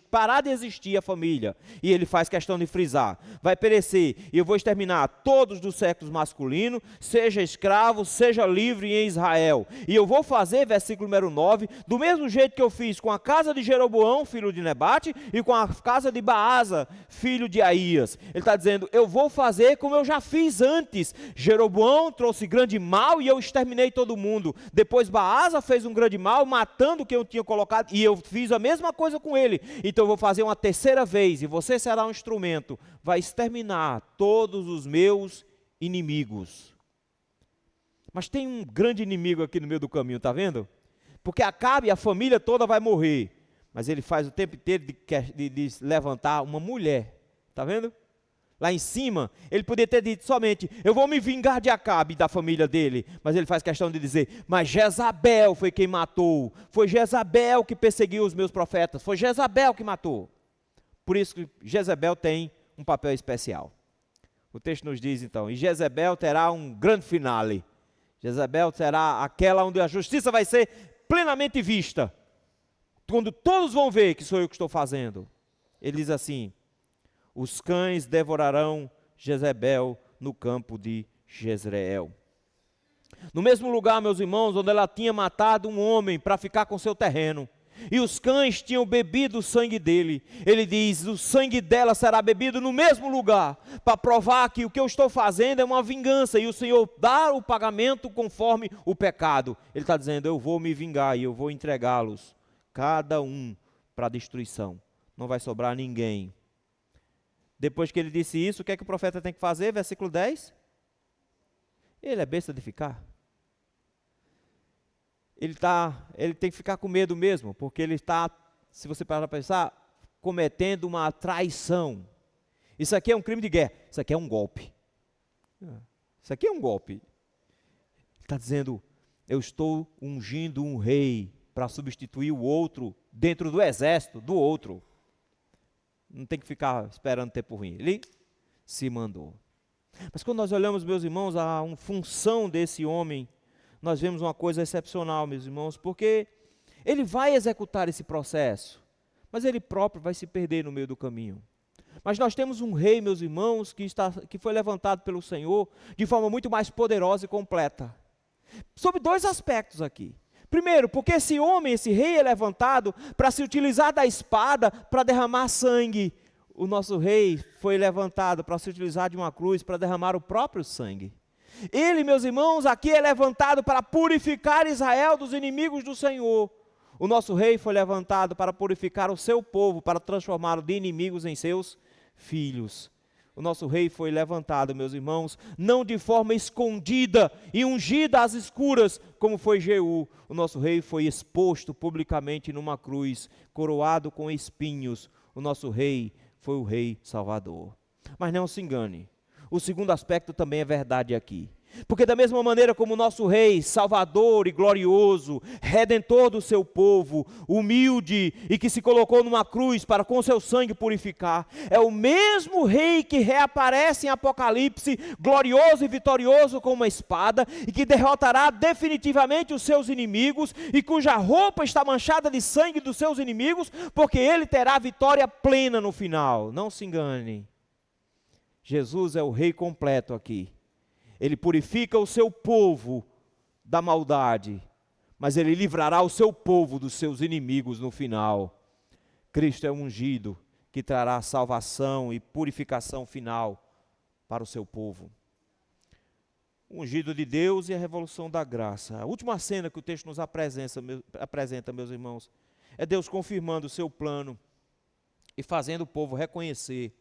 parar de existir a família. E ele faz questão de frisar, vai perecer, e eu vou exterminar todos do sexo masculino, seja escravo, seja livre em Israel. E eu vou fazer, versículo número 9, do mesmo jeito que eu fiz com a casa de Jeroboão, filho de Nebate, e com a casa de Baasa, filho de Aías. Ele está dizendo, eu vou fazer como eu já fiz antes. Jeroboão trouxe grande mal e eu exterminei todo mundo. Depois Baasa fez um grande mal, matando quem eu tinha colocado, e eu fiz a mesma coisa com ele. Então eu vou fazer uma terceira vez, e você será um instrumento, vai exterminar todos os meus inimigos. Mas tem um grande inimigo aqui no meio do caminho, está vendo? Porque Acabe, a família toda vai morrer, mas ele faz o tempo inteiro de levantar uma mulher, está vendo? Lá em cima, ele poderia ter dito somente, eu vou me vingar de Acabe e da família dele. Mas ele faz questão de dizer, mas Jezabel foi quem matou. Foi Jezabel que perseguiu os meus profetas. Foi Jezabel que matou. Por isso que Jezabel tem um papel especial. O texto nos diz então, e Jezabel terá um grande finale. Jezabel será aquela onde a justiça vai ser plenamente vista. Quando todos vão ver que sou eu que estou fazendo. Ele diz assim, os cães devorarão Jezabel no campo de Jezreel. No mesmo lugar, meus irmãos, onde ela tinha matado um homem para ficar com seu terreno, e os cães tinham bebido o sangue dele, ele diz, o sangue dela será bebido no mesmo lugar, para provar que o que eu estou fazendo é uma vingança, e o Senhor dá o pagamento conforme o pecado. Ele está dizendo, eu vou me vingar, e eu vou entregá-los, cada um para a destruição, não vai sobrar ninguém. Depois que ele disse isso, o que é que o profeta tem que fazer? Versículo 10. Ele é besta de ficar. Ele tem que ficar com medo mesmo, porque ele está, se você parar para pensar, cometendo uma traição. Isso aqui é um crime de guerra, isso aqui é um golpe. Isso aqui é um golpe. Ele está dizendo, eu estou ungindo um rei para substituir o outro dentro do exército do outro. Não tem que ficar esperando tempo ruim. Ele se mandou. Mas quando nós olhamos, meus irmãos, a função desse homem, nós vemos uma coisa excepcional, meus irmãos, porque ele vai executar esse processo, mas ele próprio vai se perder no meio do caminho. Mas nós temos um rei, meus irmãos, que foi levantado pelo Senhor de forma muito mais poderosa e completa. Sobre dois aspectos aqui. Primeiro, porque esse homem, esse rei é levantado para se utilizar da espada para derramar sangue. O nosso rei foi levantado para se utilizar de uma cruz para derramar o próprio sangue. Ele, meus irmãos, aqui é levantado para purificar Israel dos inimigos do Senhor. O nosso rei foi levantado para purificar o seu povo, para transformá-lo de inimigos em seus filhos. O nosso rei foi levantado, meus irmãos, não de forma escondida e ungida às escuras, como foi Jeú. O nosso rei foi exposto publicamente numa cruz, coroado com espinhos. O nosso rei foi o rei salvador. Mas não se engane, o segundo aspecto também é verdade aqui. Porque da mesma maneira como o nosso rei, salvador e glorioso, redentor do seu povo, humilde e que se colocou numa cruz para com seu sangue purificar, é o mesmo rei que reaparece em Apocalipse, glorioso e vitorioso com uma espada, e que derrotará definitivamente os seus inimigos, e cuja roupa está manchada de sangue dos seus inimigos, porque ele terá vitória plena no final. Não se engane. Jesus é o rei completo aqui. Ele purifica o seu povo da maldade, mas ele livrará o seu povo dos seus inimigos no final. Cristo é o ungido que trará salvação e purificação final para o seu povo. O ungido de Deus e a revolução da graça. A última cena que o texto nos apresenta, meus irmãos, é Deus confirmando o seu plano e fazendo o povo reconhecer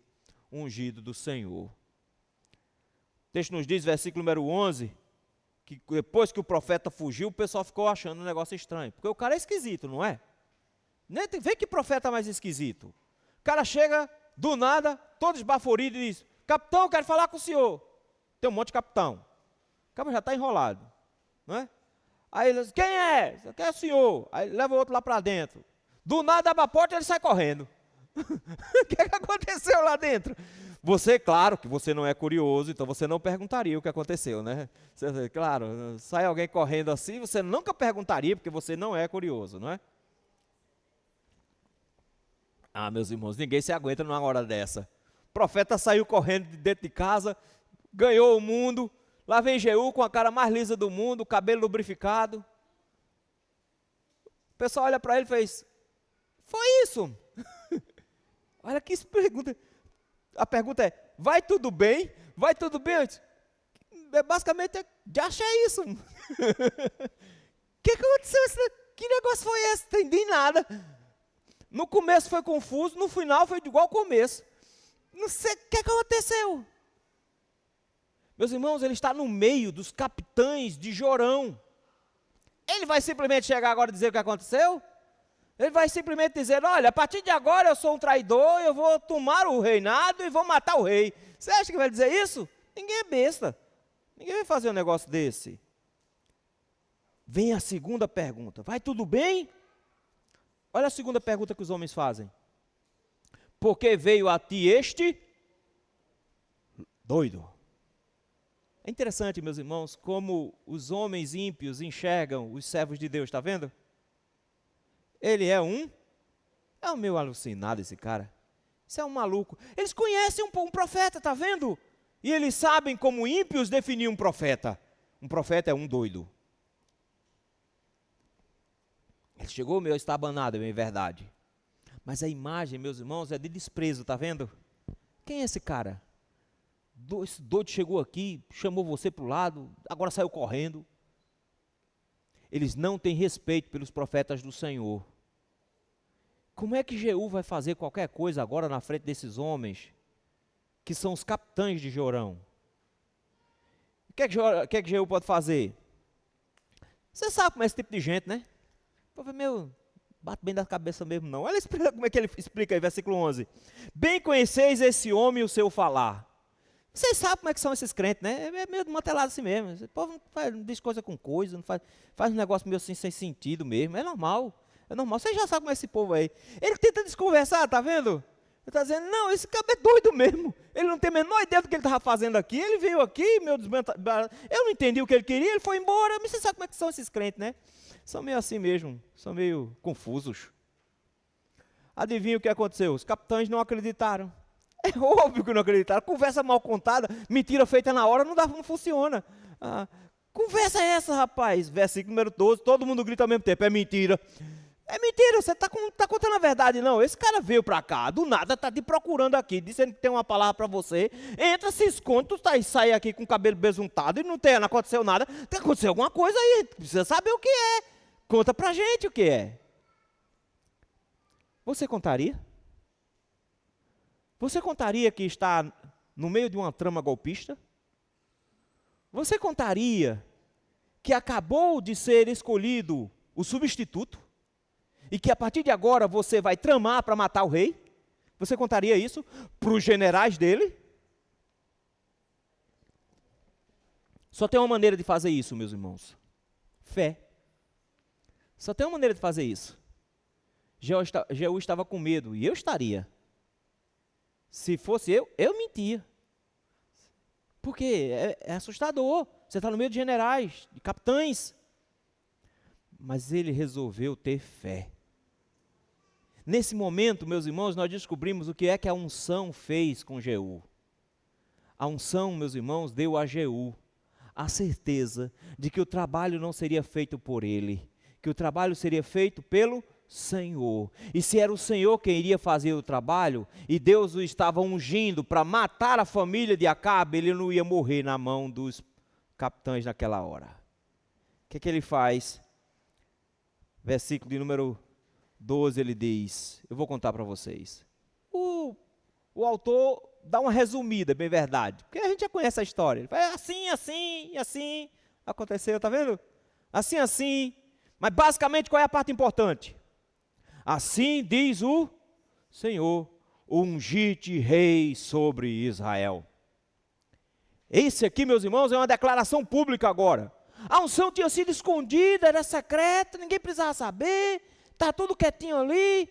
o ungido do Senhor. O texto nos diz, versículo número 11, que depois que o profeta fugiu, o pessoal ficou achando um negócio estranho, porque o cara é esquisito, não é? Vê que profeta mais esquisito. O cara chega do nada, todo esbaforido e diz: capitão, eu quero falar com o senhor. Tem um monte de capitão. O cara já está enrolado, não é? Aí ele diz: quem é? Quem é o senhor? Aí leva o outro lá para dentro. Do nada abre a porta e ele sai correndo. O que aconteceu lá dentro? Você, claro que você não é curioso, então você não perguntaria o que aconteceu, né? Claro, sai alguém correndo assim, você nunca perguntaria, porque você não é curioso, não é? Ah, meus irmãos, ninguém se aguenta numa hora dessa. O profeta saiu correndo de dentro de casa, ganhou o mundo. Lá vem Jeú com a cara mais lisa do mundo, o cabelo lubrificado. O pessoal olha para ele e fez: foi isso? Olha que pergunta. A pergunta é: vai tudo bem? Vai tudo bem? Basicamente, já achei isso. O que aconteceu? Que negócio foi esse? Não entendi nada. No começo foi confuso, no final foi igual ao começo. Não sei o que aconteceu. Meus irmãos, ele está no meio dos capitães de Jorão. Ele vai simplesmente chegar agora e dizer o que aconteceu? Ele vai simplesmente dizer: olha, a partir de agora eu sou um traidor, eu vou tomar o reinado e vou matar o rei. Você acha que vai dizer isso? Ninguém é besta. Ninguém vai fazer um negócio desse. Vem a segunda pergunta: vai tudo bem? Olha a segunda pergunta que os homens fazem: por que veio a ti este doido? É interessante, meus irmãos, como os homens ímpios enxergam os servos de Deus, está vendo? Ele é um meio alucinado esse cara. Isso é um maluco. Eles conhecem um profeta, está vendo? E eles sabem como ímpios definir um profeta. Um profeta é um doido. Ele chegou meio estabanado, é verdade. Mas a imagem, meus irmãos, é de desprezo, está vendo? Quem é esse cara? Esse doido chegou aqui, chamou você para o lado, agora saiu correndo. Eles não têm respeito pelos profetas do Senhor. Como é que Jeú vai fazer qualquer coisa agora na frente desses homens, que são os capitães de Jorão? O que é que Jeú pode fazer? Você sabe como é esse tipo de gente, né? O povo, meu, bate bem da cabeça mesmo não. Olha como é que ele explica aí, versículo 11. Bem conheceis esse homem e o seu falar. Vocês sabem como é que são esses crentes, né? É meio desmantelado assim mesmo. Esse povo não diz coisa com coisa, não faz um negócio meio assim sem sentido mesmo. É normal. É normal. Vocês já sabem como é esse povo aí. Ele tenta desconversar, tá vendo? Ele está dizendo: não, esse cara é doido mesmo. Ele não tem a menor ideia do que ele estava fazendo aqui. Ele veio aqui, meu desmantelado. Eu não entendi o que ele queria, ele foi embora. Mas você sabe como é que são esses crentes, né? São meio assim mesmo. São meio confusos. Adivinha o que aconteceu? Os capitães não acreditaram. É óbvio que não acreditaram. Conversa mal contada, mentira feita na hora, não funciona. Conversa é essa, rapaz? Versículo número 12, todo mundo grita ao mesmo tempo: é mentira. É mentira, você está contando a verdade, não. Esse cara veio para cá, do nada, está te procurando aqui, dizendo que tem uma palavra para você. Entra, se esconde, tu sai aqui com o cabelo besuntado e não aconteceu nada. Aconteceu alguma coisa aí, precisa saber o que é. Conta pra gente o que é. Você contaria? Você contaria que está no meio de uma trama golpista? Você contaria que acabou de ser escolhido o substituto? E que a partir de agora você vai tramar para matar o rei? Você contaria isso para os generais dele? Só tem uma maneira de fazer isso, meus irmãos: fé. Só tem uma maneira de fazer isso. Jeú estava com medo, e eu estaria. Se fosse eu mentia. Porque é assustador. Você está no meio de generais, de capitães. Mas ele resolveu ter fé. Nesse momento, meus irmãos, nós descobrimos o que é que a unção fez com Jeú. A unção, meus irmãos, deu a Jeú a certeza de que o trabalho não seria feito por ele, que o trabalho seria feito pelo Senhor. E se era o Senhor quem iria fazer o trabalho, e Deus o estava ungindo para matar a família de Acabe, ele não ia morrer na mão dos capitães naquela hora. O que ele faz? Versículo de número 12, ele diz, eu vou contar para vocês. O autor dá uma resumida, bem verdade, porque a gente já conhece a história. Ele fala assim, assim, assim, aconteceu, tá vendo? Assim, assim, mas basicamente qual é a parte importante? Assim diz o Senhor, ungite rei sobre Israel. Esse aqui, meus irmãos, é uma declaração pública agora. A unção tinha sido escondida, era secreta, ninguém precisava saber, está tudo quietinho ali.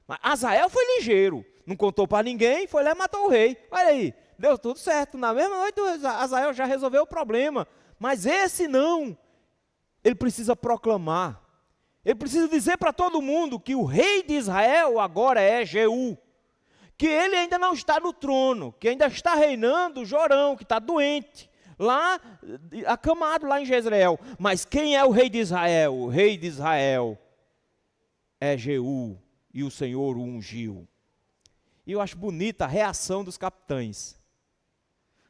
Mas Azael foi ligeiro, não contou para ninguém, foi lá e matou o rei. Olha aí, deu tudo certo. Na mesma noite, Azael já resolveu o problema. Mas esse não, ele precisa proclamar. Ele precisa dizer para todo mundo que o rei de Israel agora é Jeú. Que ele ainda não está no trono, que ainda está reinando Jorão, que está doente. Lá, acamado lá em Jezreel. Mas quem é o rei de Israel? O rei de Israel é Jeú, e o Senhor o ungiu. E eu acho bonita a reação dos capitães.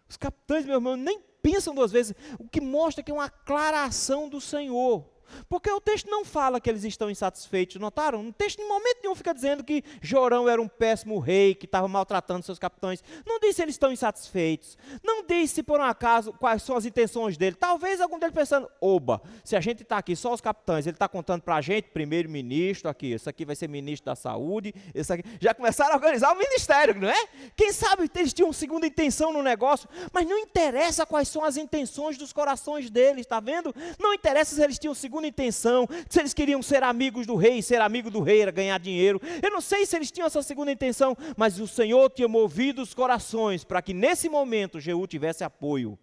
Os capitães, meu irmão, nem pensam duas vezes, o que mostra que é uma clara ação do Senhor. Porque o texto não fala que eles estão insatisfeitos, notaram? O texto em momento nenhum fica dizendo que Jorão era um péssimo rei, que estava maltratando seus capitães. Não diz se eles estão insatisfeitos. Não diz se por um acaso quais são as intenções dele. Talvez algum deles pensando, oba, se a gente está aqui só os capitães, ele está contando para a gente, primeiro-ministro aqui, esse aqui vai ser ministro da saúde, esse aqui. Já começaram a organizar o ministério, não é? Quem sabe eles tinham uma segunda intenção no negócio, mas não interessa quais são as intenções dos corações deles, está vendo? Não interessa se eles tinham segunda intenção, se eles queriam ser amigos do rei, ser amigo do rei era ganhar dinheiro. Eu não sei se eles tinham essa segunda intenção, mas o Senhor tinha movido os corações para que nesse momento Jeú tivesse apoio.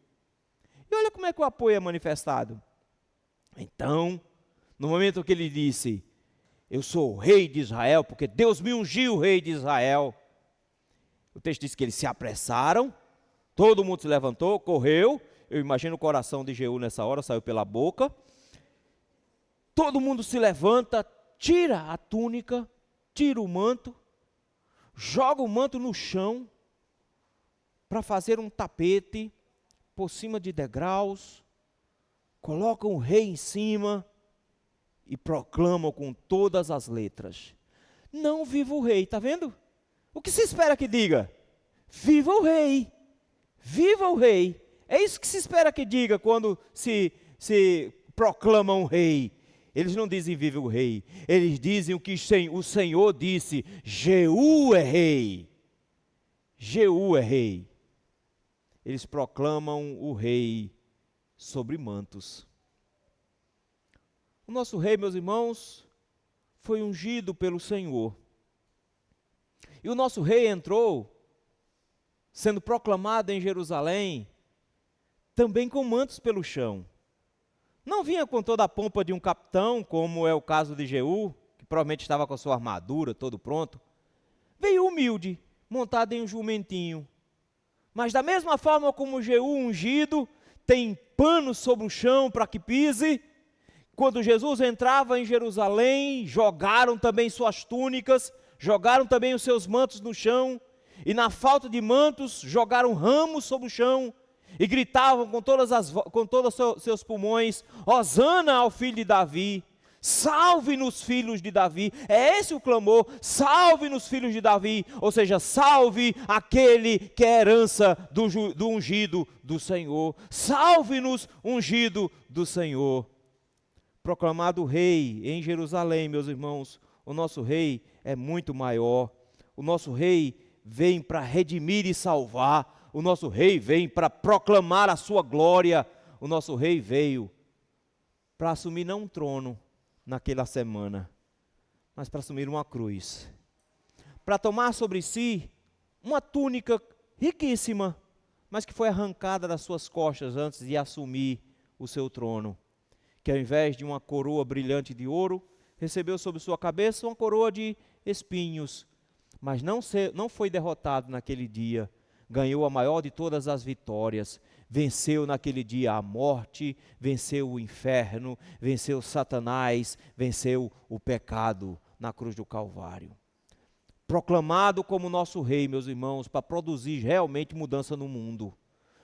E olha como é que o apoio é manifestado. Então, no momento que ele disse, eu sou o rei de Israel, porque Deus me ungiu o rei de Israel, o texto diz que eles se apressaram, todo mundo se levantou, correu, eu imagino o coração de Jeú nessa hora, saiu pela boca. Todo mundo se levanta, tira a túnica, tira o manto, joga o manto no chão para fazer um tapete por cima de degraus, colocam o rei em cima e proclamam com todas as letras, não viva o rei, está vendo? O que se espera que diga? Viva o rei, viva o rei. É isso que se espera que diga quando se proclama um rei. Eles não dizem viva o rei, eles dizem o que o Senhor disse, Jeú é rei, Jeú é rei. Eles proclamam o rei sobre mantos. O nosso rei, meus irmãos, foi ungido pelo Senhor. E o nosso rei entrou, sendo proclamado em Jerusalém, também com mantos pelo chão. Não vinha com toda a pompa de um capitão, como é o caso de Jeú, que provavelmente estava com a sua armadura, todo pronto. Veio humilde, montado em um jumentinho. Mas da mesma forma como Jeú ungido, tem pano sobre o chão para que pise, quando Jesus entrava em Jerusalém, jogaram também suas túnicas, jogaram também os seus mantos no chão, e na falta de mantos, jogaram ramos sobre o chão, e gritavam com todos os seus pulmões, Hosana ao filho de Davi, salve-nos filhos de Davi. É esse o clamor, salve-nos filhos de Davi, ou seja, salve aquele que é herança do ungido do Senhor, salve-nos ungido do Senhor. Proclamado rei em Jerusalém, meus irmãos, o nosso rei é muito maior, o nosso rei vem para redimir e salvar, o nosso rei vem para proclamar a sua glória, o nosso rei veio para assumir não um trono naquela semana, mas para assumir uma cruz, para tomar sobre si uma túnica riquíssima, mas que foi arrancada das suas costas antes de assumir o seu trono, que ao invés de uma coroa brilhante de ouro, recebeu sobre sua cabeça uma coroa de espinhos, mas não foi derrotado naquele dia, ganhou a maior de todas as vitórias, venceu naquele dia a morte, venceu o inferno, venceu Satanás, venceu o pecado na cruz do Calvário. Proclamado como nosso rei, meus irmãos, para produzir realmente mudança no mundo,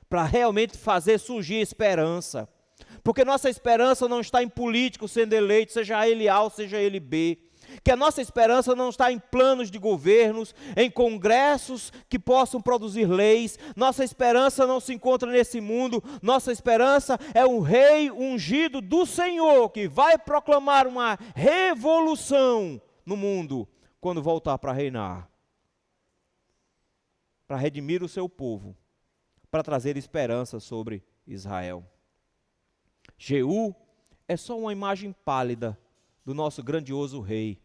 para realmente fazer surgir esperança, porque nossa esperança não está em político sendo eleito, seja ele A ou seja ele B, que a nossa esperança não está em planos de governos, em congressos que possam produzir leis, nossa esperança não se encontra nesse mundo, nossa esperança é um rei ungido do Senhor, que vai proclamar uma revolução no mundo, quando voltar para reinar, para redimir o seu povo, para trazer esperança sobre Israel. Jeú é só uma imagem pálida do nosso grandioso rei.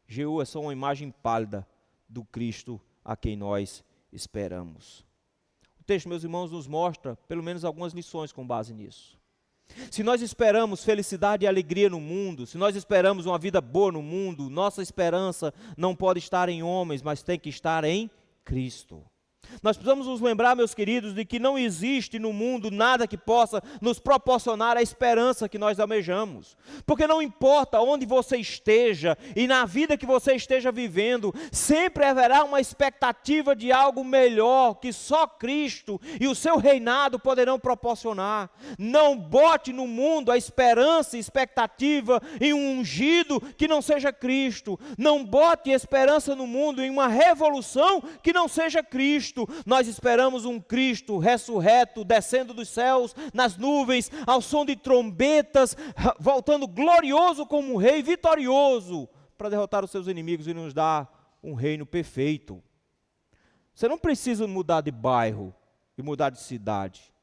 Jeú é só uma imagem pálida do Cristo a quem nós esperamos. O texto, meus irmãos, nos mostra pelo menos algumas lições com base nisso. Se nós esperamos felicidade e alegria no mundo, se nós esperamos uma vida boa no mundo, nossa esperança não pode estar em homens, mas tem que estar em Cristo. Nós precisamos nos lembrar, meus queridos, de que não existe no mundo nada que possa nos proporcionar a esperança que nós almejamos. Porque não importa onde você esteja e na vida que você esteja vivendo, sempre haverá uma expectativa de algo melhor que só Cristo e o seu reinado poderão proporcionar. Não bote no mundo a esperança e expectativa em um ungido que não seja Cristo. Não bote esperança no mundo em uma revolução que não seja Cristo. Nós esperamos um Cristo ressurreto, descendo dos céus, nas nuvens, ao som de trombetas, voltando glorioso como um rei, vitorioso, para derrotar os seus inimigos e nos dar um reino perfeito. Você não precisa mudar de bairro e mudar de cidade.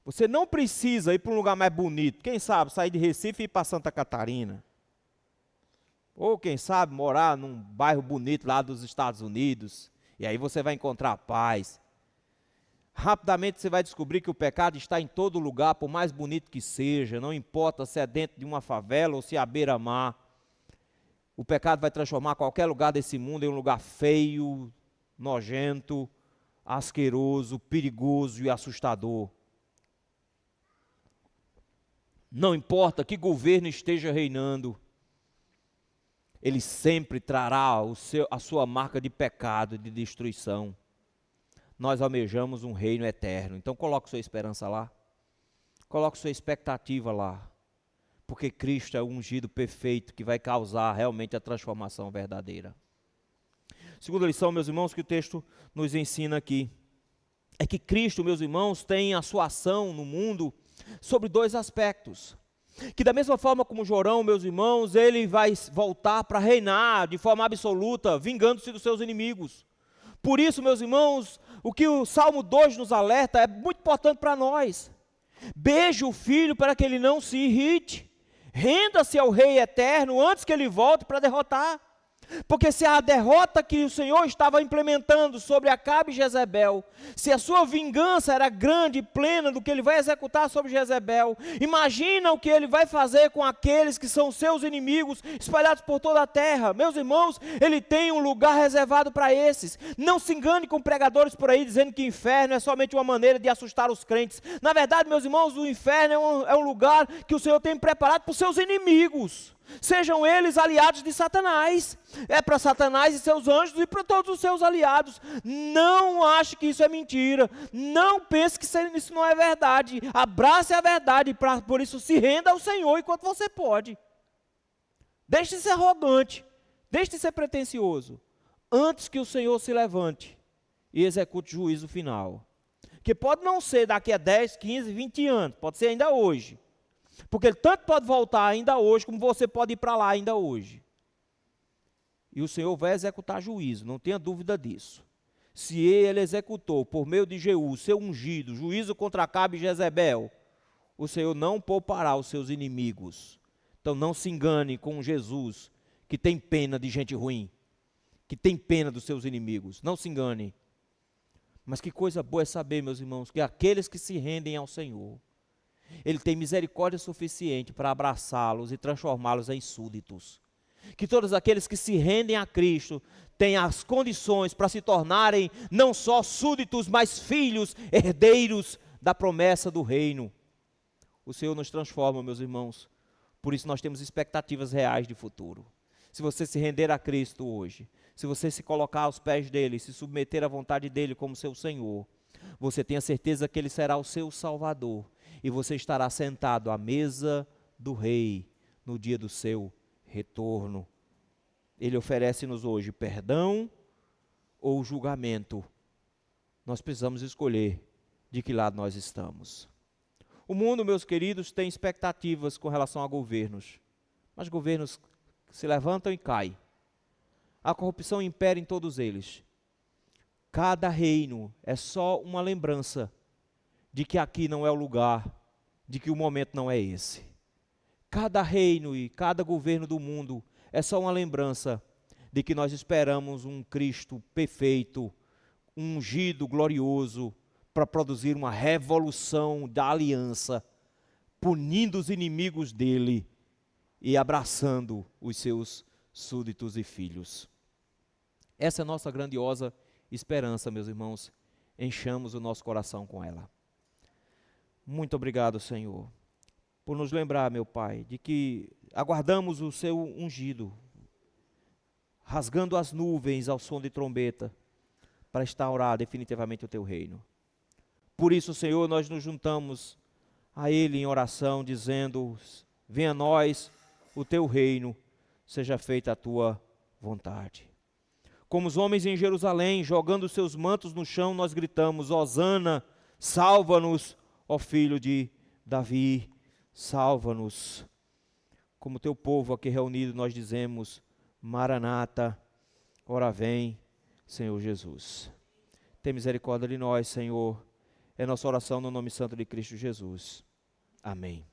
Você não precisa ir para um lugar mais bonito. Quem sabe sair de Recife e ir para Santa Catarina. Ou quem sabe morar num bairro bonito lá dos Estados Unidos. E aí você vai encontrar paz. Rapidamente você vai descobrir que o pecado está em todo lugar, por mais bonito que seja. Não importa se é dentro de uma favela ou se é à beira-mar. O pecado vai transformar qualquer lugar desse mundo em um lugar feio, nojento, asqueroso, perigoso e assustador. Não importa que governo esteja reinando, ele sempre trará a sua marca de pecado, de destruição. Nós almejamos um reino eterno. Então coloque sua esperança lá. Coloque sua expectativa lá. Porque Cristo é o ungido perfeito que vai causar realmente a transformação verdadeira. Segunda lição, meus irmãos, que o texto nos ensina aqui, é que Cristo, meus irmãos, tem a sua ação no mundo sobre dois aspectos. Que da mesma forma como Jorão, meus irmãos, ele vai voltar para reinar de forma absoluta, vingando-se dos seus inimigos. Por isso, meus irmãos, o que o Salmo 2 nos alerta é muito importante para nós. Beije o filho para que ele não se irrite. Renda-se ao Rei eterno antes que ele volte para derrotar. Porque se a derrota que o Senhor estava implementando sobre Acabe e Jezebel, se a sua vingança era grande e plena do que ele vai executar sobre Jezebel, imagina o que ele vai fazer com aqueles que são seus inimigos espalhados por toda a terra. Meus irmãos, ele tem um lugar reservado para esses. Não se engane com pregadores por aí dizendo que inferno é somente uma maneira de assustar os crentes. Na verdade, meus irmãos, o inferno é um lugar que o Senhor tem preparado para os seus inimigos. Sejam eles aliados de Satanás. É para Satanás e seus anjos e para todos os seus aliados. Não ache que isso é mentira. Não pense que isso não é verdade. Abrace a verdade e por isso se renda ao Senhor enquanto você pode. Deixe de ser arrogante. Deixe de ser pretensioso. Antes que o Senhor se levante e execute o juízo final. Que pode não ser daqui a 10, 15, 20 anos. Pode ser ainda hoje. Porque ele tanto pode voltar ainda hoje, como você pode ir para lá ainda hoje. E o Senhor vai executar juízo, não tenha dúvida disso. Se ele executou, por meio de Jeú, seu ungido, juízo contra Acabe e Jezebel, o Senhor não poupará os seus inimigos. Então não se engane com Jesus, que tem pena de gente ruim, que tem pena dos seus inimigos. Não se engane. Mas que coisa boa é saber, meus irmãos, que aqueles que se rendem ao Senhor, Ele tem misericórdia suficiente para abraçá-los e transformá-los em súditos. Que todos aqueles que se rendem a Cristo tenham as condições para se tornarem não só súditos, mas filhos, herdeiros da promessa do reino. O Senhor nos transforma, meus irmãos. Por isso nós temos expectativas reais de futuro. Se você se render a Cristo hoje, se você se colocar aos pés dele, se submeter à vontade dele como seu Senhor, você tenha certeza que ele será o seu Salvador e você estará sentado à mesa do Rei no dia do seu retorno. Ele oferece-nos hoje perdão ou julgamento. Nós precisamos escolher de que lado nós estamos. O mundo, meus queridos, tem expectativas com relação a governos, mas governos se levantam e caem. A corrupção impera em todos eles. Cada reino é só uma lembrança de que aqui não é o lugar, de que o momento não é esse. Cada reino e cada governo do mundo é só uma lembrança de que nós esperamos um Cristo perfeito, um ungido glorioso, para produzir uma revolução da aliança, punindo os inimigos dele e abraçando os seus súditos e filhos. Essa é a nossa grandiosa esperança, meus irmãos. Enchamos o nosso coração com ela. Muito obrigado, Senhor, por nos lembrar, meu Pai, de que aguardamos o seu ungido, rasgando as nuvens ao som de trombeta, para instaurar definitivamente o teu reino. Por isso, Senhor, nós nos juntamos a ele em oração, dizendo: venha a nós o teu reino, seja feita a tua vontade. Como os homens em Jerusalém, jogando seus mantos no chão, nós gritamos: hosana, salva-nos, ó filho de Davi, salva-nos. Como teu povo aqui reunido, nós dizemos: Maranata, ora vem, Senhor Jesus. Tem misericórdia de nós, Senhor. É nossa oração no nome santo de Cristo Jesus. Amém.